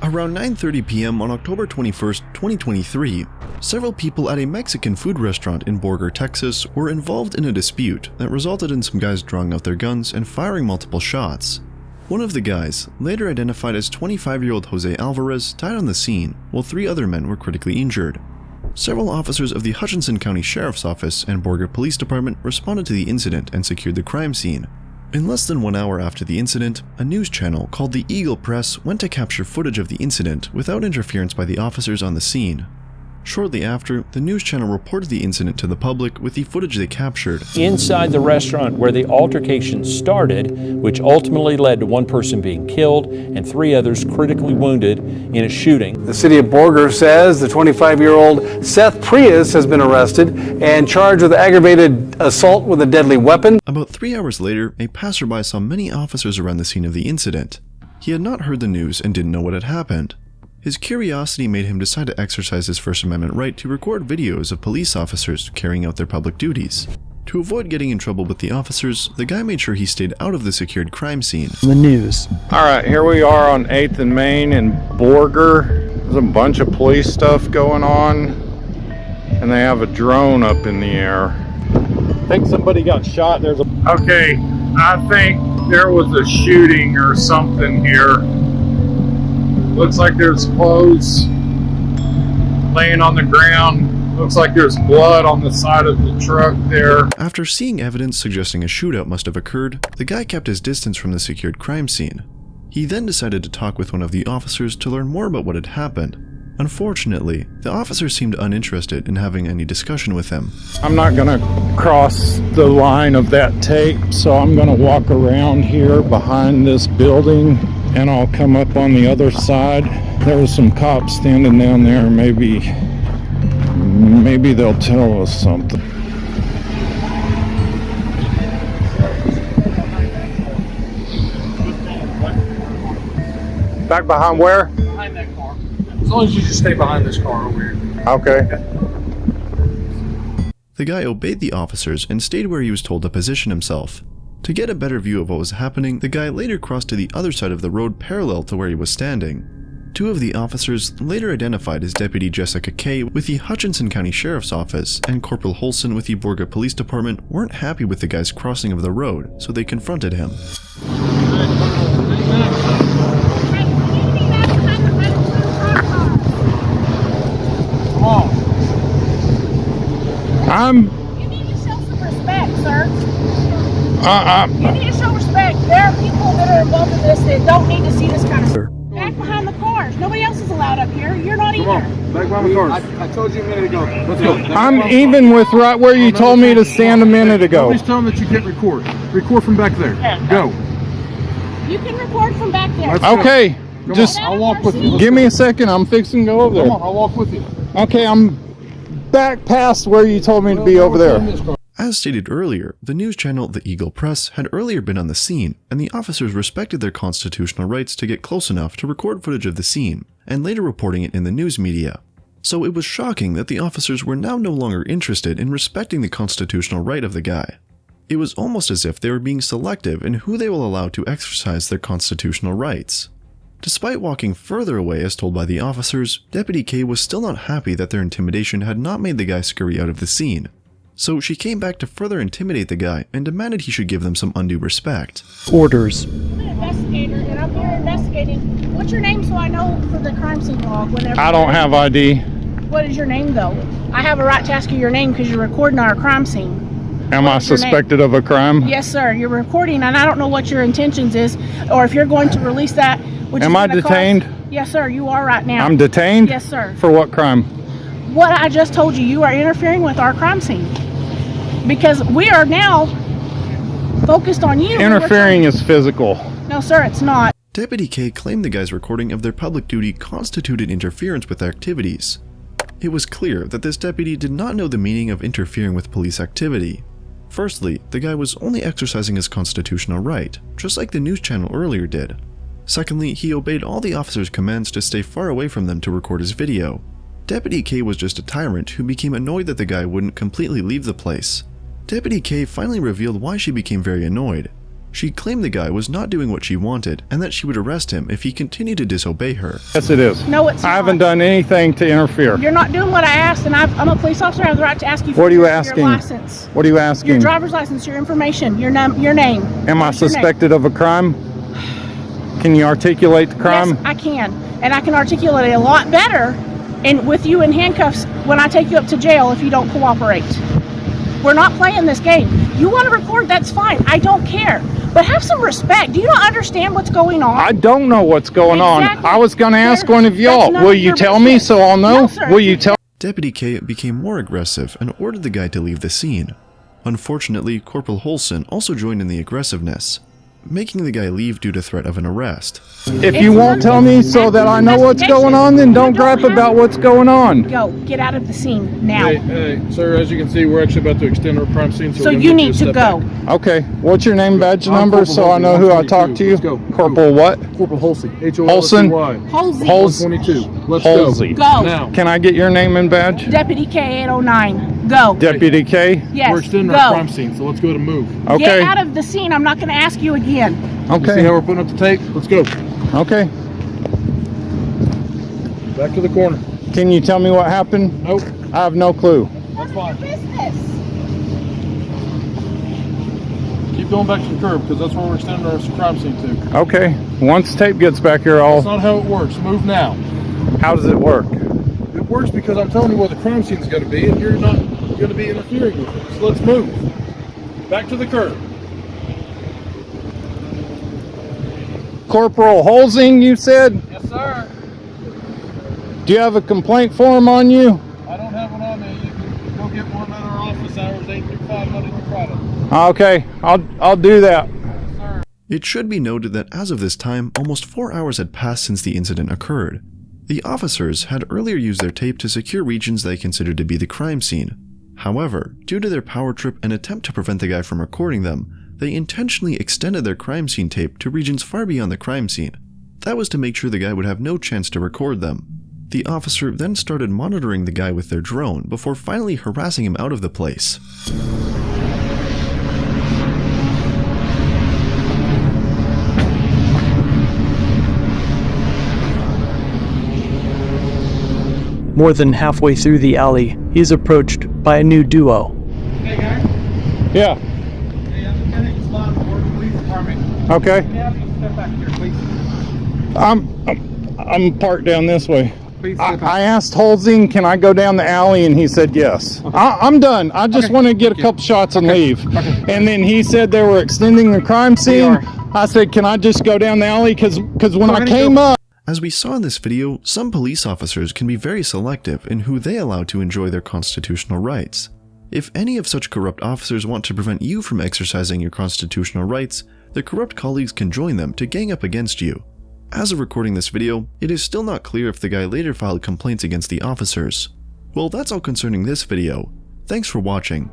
Around 9:30 p.m. on October 21st, 2023, several people at a Mexican food restaurant in Borger, Texas were involved in a dispute that resulted in some guys drawing out their guns and firing multiple shots. One of the guys, later identified as 25-year-old Jose Alvarez, died on the scene, while 3 other men were critically injured. Several officers of the Hutchinson County Sheriff's Office and Borger Police Department responded to the incident and secured the crime scene. In less than 1 hour after the incident, a news channel called the Eagle Press went to capture footage of the incident without interference by the officers on the scene. Shortly after, the news channel reported the incident to the public with the footage they captured. Inside the restaurant where the altercation started, which ultimately led to 1 person being killed and 3 others critically wounded in a shooting. The city of Borger says the 25-year-old Seth Prius has been arrested and charged with aggravated assault with a deadly weapon. About 3 hours later, a passerby saw many officers around the scene of the incident. He had not heard the news and didn't know what had happened. His curiosity made him decide to exercise his First Amendment right to record videos of police officers carrying out their public duties. To avoid getting in trouble with the officers, the guy made sure he stayed out of the secured crime scene. The news. All right, here we are on 8th and Main in Borger. There's a bunch of police stuff going on, and they have a drone up in the air. I think somebody got shot. Okay, I think there was a shooting or something here. Looks like there's clothes laying on the ground. Looks like there's blood on the side of the truck there. After seeing evidence suggesting a shootout must have occurred, the guy kept his distance from the secured crime scene. He then decided to talk with one of the officers to learn more about what had happened. Unfortunately, the officer seemed uninterested in having any discussion with him. I'm not gonna cross the line of that tape, so I'm gonna walk around here behind this building and I'll come up on the other side. There was some cops standing down there. Maybe they'll tell us something. Back behind where? Behind that car. As long as you just stay behind this car over here. Okay. The guy obeyed the officers and stayed where he was told to position himself. To get a better view of what was happening, the guy later crossed to the other side of the road parallel to where he was standing. 2 of the officers, later identified as Deputy Jessica K. with the Hutchinson County Sheriff's Office and Corporal Hutchinson with the Borger Police Department, weren't happy with the guy's crossing of the road, so they confronted him. You need to show some respect, sir. You need to show respect. There are people that are involved in this that don't need to see this kind of stuff. Back behind the cars. Nobody else is allowed up here. You're not either. Back behind the cars. I told you a minute ago. Let's go. I'm even with right where you told me to stand a minute ago. Nobody's telling them that you can't record. Record from back there. Go. You can record from back there. Okay, just I'll walk with you. give me a second. I'm fixing to go over there. Come on, I'll walk with you. Okay, I'm back past where you told me to be over there. As stated earlier, the news channel The Eagle Press had earlier been on the scene, and the officers respected their constitutional rights to get close enough to record footage of the scene, and later reporting it in the news media. So it was shocking that the officers were now no longer interested in respecting the constitutional right of the guy. It was almost as if they were being selective in who they will allow to exercise their constitutional rights. Despite walking further away as told by the officers, Deputy K was still not happy that their intimidation had not made the guy scurry out of the scene. So she came back to further intimidate the guy and demanded he should give them some undue respect. Orders. I'm an investigator, and I'm here investigating. What's your name so I know for the crime scene log? I don't have ID. What is your name, though? I have a right to ask you your name because you're recording our crime scene. Am I suspected of a crime? Yes, sir. You're recording, and I don't know what your intentions is, or if you're going to release that. Which Am I detained? Yes, sir. You are right now. I'm detained? Yes, sir. For what crime? What I just told you, you are interfering with our crime scene. Because we are now focused on you. Interfering is physical. No, sir, it's not. Deputy K claimed the guy's recording of their public duty constituted interference with their activities. It was clear that this deputy did not know the meaning of interfering with police activity. Firstly, the guy was only exercising his constitutional right, just like the news channel earlier did. Secondly, he obeyed all the officers' commands to stay far away from them to record his video. Deputy K was just a tyrant who became annoyed that the guy wouldn't completely leave the place. Deputy K finally revealed why she became very annoyed. She claimed the guy was not doing what she wanted and that she would arrest him if he continued to disobey her. Yes, it is. No, it's I haven't not. done anything to interfere. You're not doing what I asked, and I'm a police officer. I have the right to ask you for What are you your asking? license. What are you asking? Your driver's license, your information, your name. Am I What's your name? suspected of a crime? Can you articulate the crime? Yes, I can. And I can articulate it a lot better and with you in handcuffs when I take you up to jail if you don't cooperate. We're not playing this game. You want to record, that's fine. I don't care. But have some respect. Do you not understand what's going on? I don't know what's going Exactly. on. I was going to ask one of y'all. That's none Will of you your tell me business. so I'll know? No, sir. Will you tell? Deputy K became more aggressive and ordered the guy to leave the scene. Unfortunately, Corporal Holson also joined in the aggressiveness, making the guy leave due to threat of an arrest. If you won't tell me so that I know what's going on, then don't gripe about what's going on. Go. Get out of the scene now. Hey, sir, as you can see, we're actually about to extend our crime scene. So you need to go. Okay, what's your name, badge I'm number, Corporal so I know who I talk to you? Let's go. Corporal what? Corporal Holsey. Holson? Halsey. Holsey. 122. Let's Halsey. Go. Now. Can I get your name and badge? Deputy K809. Go. Deputy K? Yes. We're extending go. our crime scene, so let's go to move. Okay. Get out of the scene. I'm not going to ask you again. You see Okay. how we're putting up the tape? Let's go. Okay. Back to the corner. Can you tell me what happened? Nope. I have no clue. That's fine. Business. Keep going back to the curb, because that's where we're extending our crime scene to. Okay. Once tape gets back here, That's I'll... not how it works. Move now. How does it work? It works because I'm telling you where the crime scene's going to be, and you're not going to be interfering with it. So let's move. Back to the curb. Corporal Holsing, you said? Yes, sir. Do you have a complaint form on you? I don't have one on me. You can go get one at our office hours, 8 through 5, Monday through Friday. Okay, I'll do that. It should be noted that as of this time, almost 4 hours had passed since the incident occurred. The officers had earlier used their tape to secure regions they considered to be the crime scene. However, due to their power trip and attempt to prevent the guy from recording them, they intentionally extended their crime scene tape to regions far beyond the crime scene. That was to make sure the guy would have no chance to record them. The officer then started monitoring the guy with their drone before finally harassing him out of the place. More than halfway through the alley, he is approached by a new duo. Hey, guys. Yeah, Hey, I'm Lieutenant Islam, Borger Police Department. okay. Can I have you step back here, please? I'm parked down this way. Please step back. I asked Holsing, can I go down the alley, and he said yes. I'm done. I just want to get a couple shots and leave. And then he said they were extending the crime scene. I said, can I just go down the alley? Because when I came up... As we saw in this video, some police officers can be very selective in who they allow to enjoy their constitutional rights. If any of such corrupt officers want to prevent you from exercising your constitutional rights, the corrupt colleagues can join them to gang up against you. As of recording this video, it is still not clear if the guy later filed complaints against the officers. Well, that's all concerning this video. Thanks for watching.